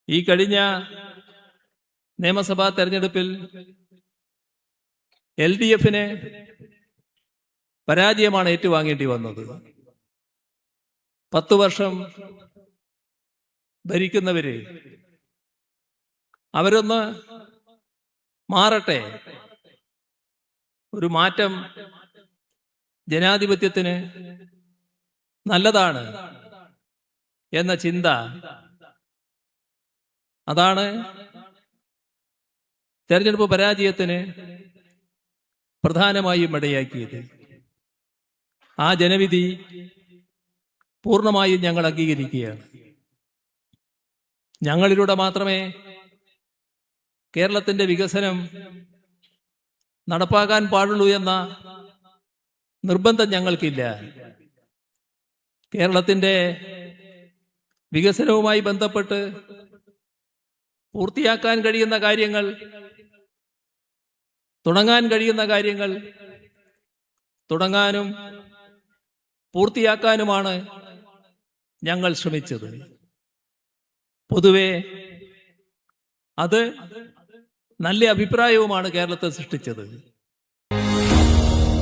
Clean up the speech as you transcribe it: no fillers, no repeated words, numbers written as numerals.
ഈ കഴിഞ്ഞ നിയമസഭാ തെരഞ്ഞെടുപ്പിൽ LDF-ന് പരാജയമാണ് ഏറ്റുവാങ്ങേണ്ടി വന്നത്. 10 വർഷം ഭരിക്കുന്നവര് അവരൊന്ന് മാറട്ടെ, ഒരു മാറ്റം ജനാധിപത്യത്തിന് നല്ലതാണ് എന്ന ചിന്ത, അതാണ് തെരഞ്ഞെടുപ്പ് പരാജയത്തിന് പ്രധാനമായും ഇടയാക്കിയത്. ആ ജനവിധി പൂർണ്ണമായും ഞങ്ങൾ അംഗീകരിക്കുകയാണ്. ഞങ്ങളിലൂടെ മാത്രമേ കേരളത്തിന്റെ വികസനം നടപ്പാക്കാൻ പാടുള്ളൂ എന്ന നിർബന്ധം ഞങ്ങൾക്കില്ല. കേരളത്തിന്റെ വികസനവുമായി ബന്ധപ്പെട്ട് പൂർത്തിയാക്കാൻ കഴിയുന്ന കാര്യങ്ങൾ, തുടങ്ങാൻ കഴിയുന്ന കാര്യങ്ങൾ തുടങ്ങാനും പൂർത്തിയാക്കാനുമാണ് ഞങ്ങൾ ശ്രമിച്ചത്. പൊതുവെ അത് നല്ല അഭിപ്രായവുമാണ് കേരളത്തെ സൃഷ്ടിച്ചത്.